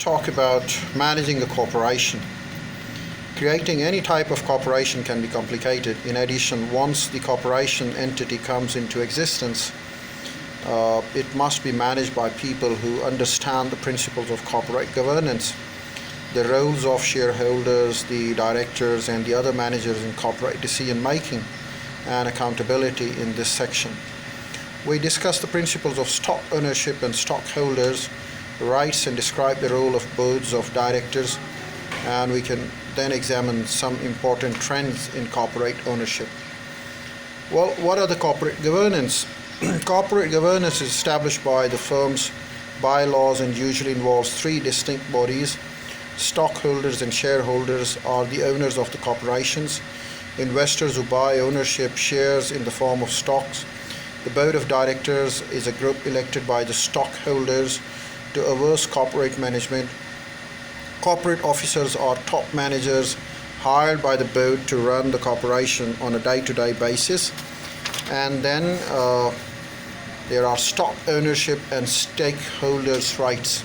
talk about managing a corporation. Creating any type of corporation can be complicated. In addition, once the corporation entity comes into existence, it must be managed by people who understand the principles of corporate governance, the roles of shareholders, the directors, and the other managers in corporate decision making and accountability in this section. We discuss the principles of stock ownership and stockholders' rights and describe the role of boards of directors, and we can then examine some important trends in corporate ownership. Well, what are the corporate governance? Corporate governance is established by the firm's bylaws and usually involves three distinct bodies. Stockholders and shareholders are the owners of the corporations, investors who buy ownership shares in the form of stocks. The board of directors is a group elected by the stockholders to oversee corporate management. Corporate officers are top managers hired by the board to run the corporation on a day-to-day basis. And then there are stock ownership and stakeholders' rights.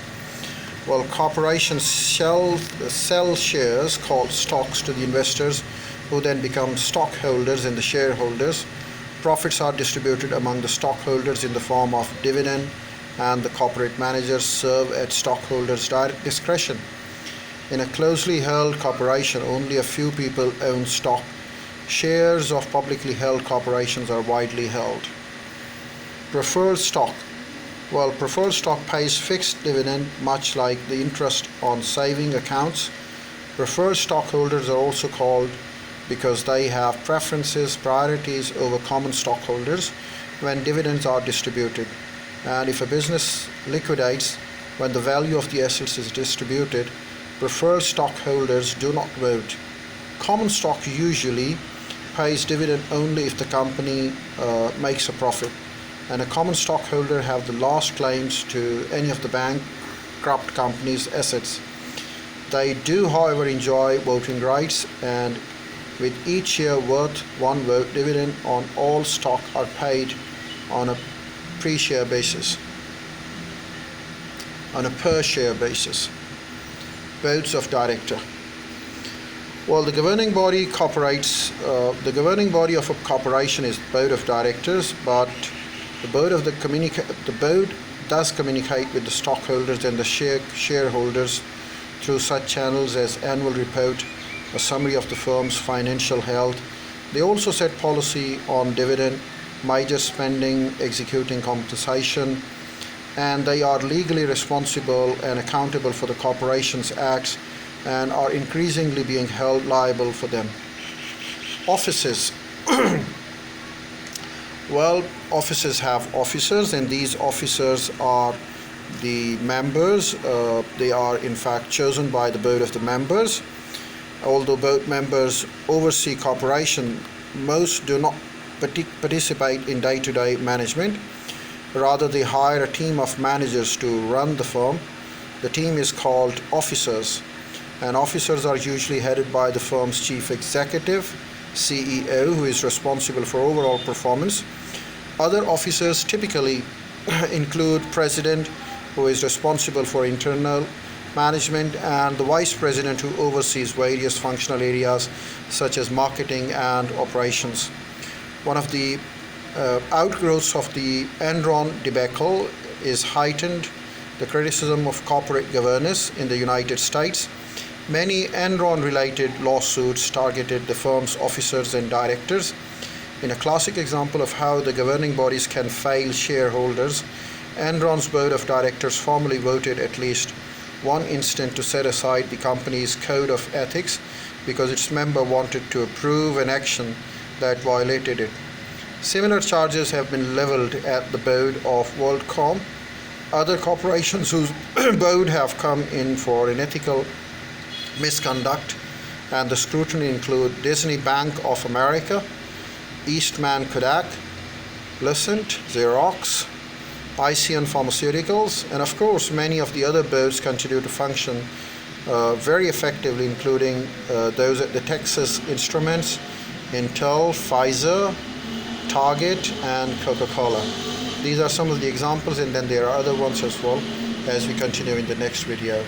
Well, corporations sell shares called stocks to the investors, who then become stockholders and the shareholders. Profits are distributed among the stockholders in the form of dividend, and the corporate managers serve at stockholders' direct discretion. In a closely held corporation, only a few people own stock. Shares of publicly held corporations are widely held. Preferred stock. Well, preferred stock pays fixed dividend, much like the interest on saving accounts. Preferred stockholders are also called because they have preferences, priorities over common stockholders when dividends are distributed. And if a business liquidates when the value of the assets is distributed, preferred stockholders do not vote. Common stock usually pays dividend only if the company makes a profit, and a common stockholder have the last claims to any of the bankrupt company's assets. They do, however, enjoy voting rights, and with each year worth one vote, dividend on all stock are paid on a per share basis. Boards of director. Well, the governing body of a corporation is board of directors, but the board does communicate with the stockholders and the shareholders through such channels as annual report, a summary of the firm's financial health. They also set policy on dividend, major spending, executing compensation, and they are legally responsible and accountable for the corporation's acts and are increasingly being held liable for them. Offices. Well, offices have officers, and these officers are the members. They are in fact chosen by the board of the members. Although board members oversee corporation, most do not participate in day-to-day management. Rather, they hire a team of managers to run the firm. The team is called officers, and officers are usually headed by the firm's chief executive, CEO, who is responsible for overall performance. Other officers typically include president, who is responsible for internal management, and the vice president, who oversees various functional areas such as marketing and operations. One of the outgrowths of the Enron debacle is heightened the criticism of corporate governance in the United States. Many Enron-related lawsuits targeted the firm's officers and directors. In a classic example of how the governing bodies can fail shareholders, Enron's board of directors formally voted at least one instant to set aside the company's code of ethics because its member wanted to approve an action that violated it. Similar charges have been leveled at the board of WorldCom. Other corporations whose board have come in for unethical misconduct and the scrutiny include Disney Bank of America, Eastman Kodak, Lucent, Xerox, ICN Pharmaceuticals, and of course many of the other boards continue to function very effectively, including those at the Texas Instruments, Intel, Pfizer, Target, and Coca-Cola. These are some of the examples, and then there are other ones as well as we continue in the next video.